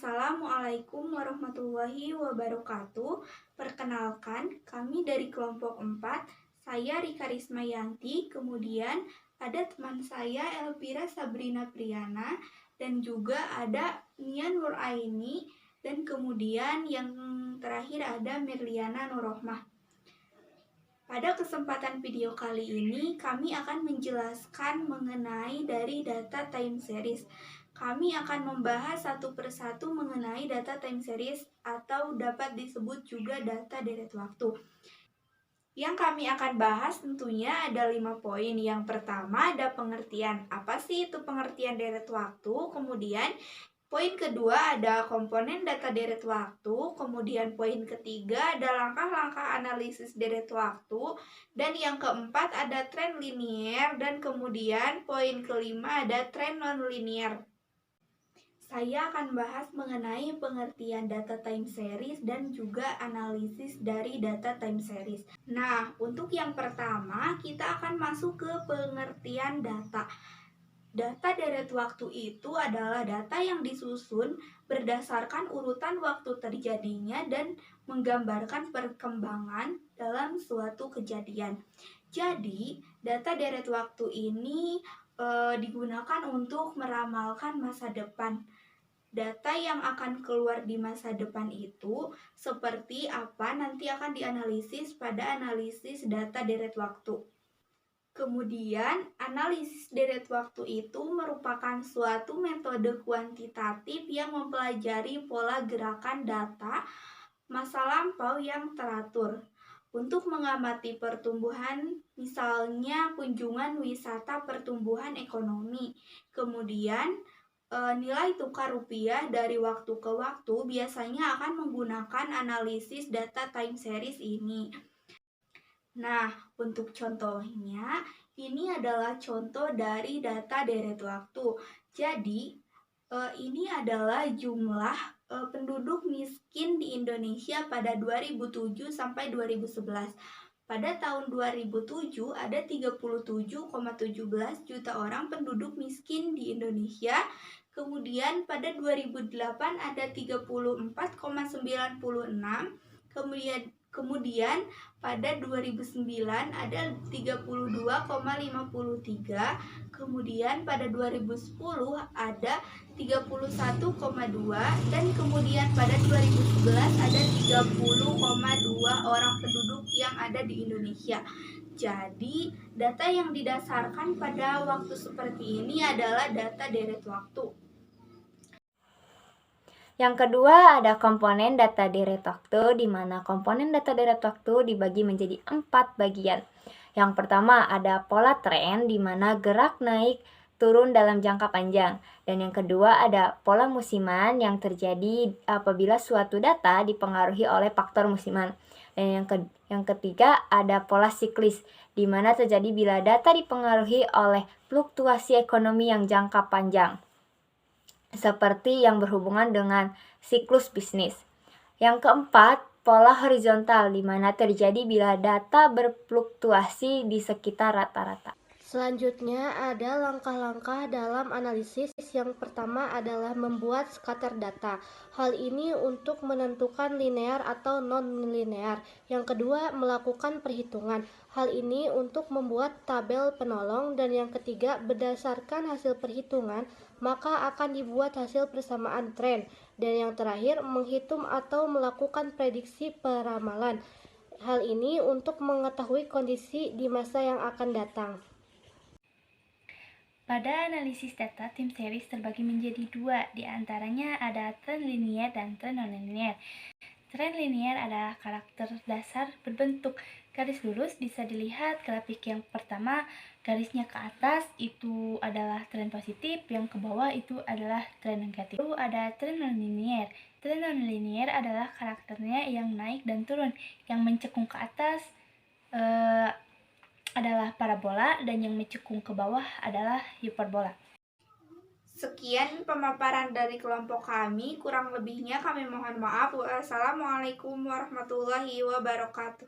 Assalamualaikum warahmatullahi wabarakatuh. Perkenalkan, kami dari kelompok 4. Saya Rika Rismayanti, kemudian ada teman saya Elvira Sabrina Priyana, dan juga ada Nia Nuraini, dan kemudian yang terakhir ada Mirliana Nurrohmah. Pada kesempatan video kali ini, kami akan menjelaskan mengenai dari data time series. Kami akan membahas satu persatu mengenai data time series atau dapat disebut juga data deret waktu. Yang kami akan bahas tentunya ada 5 poin. Yang pertama ada pengertian. Apa sih itu pengertian deret waktu? Kemudian poin kedua ada komponen data deret waktu, kemudian poin ketiga ada langkah-langkah analisis deret waktu, dan yang keempat ada tren linier, dan kemudian poin kelima ada tren non-linier. Saya akan bahas mengenai pengertian data time series dan juga analisis dari data time series. Nah, untuk yang pertama kita akan masuk ke pengertian data. Data deret waktu itu adalah data yang disusun berdasarkan urutan waktu terjadinya dan menggambarkan perkembangan dalam suatu kejadian. Jadi, data deret waktu ini digunakan untuk meramalkan masa depan. Data yang akan keluar di masa depan itu seperti apa nanti akan dianalisis pada analisis data deret waktu. Kemudian, analisis deret waktu itu merupakan suatu metode kuantitatif yang mempelajari pola gerakan data masa lampau yang teratur untuk mengamati pertumbuhan, misalnya kunjungan wisata pertumbuhan ekonomi. Kemudian, nilai tukar rupiah dari waktu ke waktu biasanya akan menggunakan analisis data time series ini. Nah, untuk contohnya, ini adalah contoh dari data deret waktu. Jadi, ini adalah jumlah penduduk miskin di Indonesia pada 2007 sampai 2011. Pada tahun 2007 ada 37,17 juta orang penduduk miskin di Indonesia. Kemudian pada 2008 ada 34,96. Kemudian pada 2009 ada 32,53. Kemudian pada 2010 ada 31,2 dan kemudian pada 2011 ada 30,2 orang penduduk yang ada di Indonesia. Jadi, data yang didasarkan pada waktu seperti ini adalah data deret waktu. Yang kedua ada komponen data deret waktu, di mana komponen data deret waktu dibagi menjadi 4 bagian. Yang pertama ada pola tren, di mana gerak naik turun dalam jangka panjang. Dan yang kedua ada pola musiman yang terjadi apabila suatu data dipengaruhi oleh faktor musiman. Dan yang ketiga ada pola siklis, di mana terjadi bila data dipengaruhi oleh fluktuasi ekonomi yang jangka panjang, seperti yang berhubungan dengan siklus bisnis. Yang keempat, pola horizontal, di mana terjadi bila data berfluktuasi di sekitar rata-rata. Selanjutnya ada langkah-langkah dalam analisis. Yang pertama adalah membuat scatter data. Hal ini untuk menentukan linear atau non-linear. Yang kedua, melakukan perhitungan. Hal ini untuk membuat tabel penolong. Dan yang ketiga, berdasarkan hasil perhitungan, maka akan dibuat hasil persamaan tren. Dan yang terakhir, menghitung atau melakukan prediksi peramalan. Hal ini untuk mengetahui kondisi di masa yang akan datang. Pada analisis data, time series terbagi menjadi 2, di antaranya ada tren linier dan tren non-linier. Tren linier adalah karakter dasar berbentuk garis lurus, bisa dilihat grafik yang pertama, garisnya ke atas itu adalah tren positif, yang ke bawah itu adalah tren negatif. Lalu ada tren non-linier. Tren non-linier adalah karakternya yang naik dan turun, yang mencekung ke atas adalah parabola dan yang mencekung ke bawah adalah hiperbola. Sekian pemaparan dari kelompok kami, kurang lebihnya kami mohon maaf. Wassalamualaikum warahmatullahi wabarakatuh.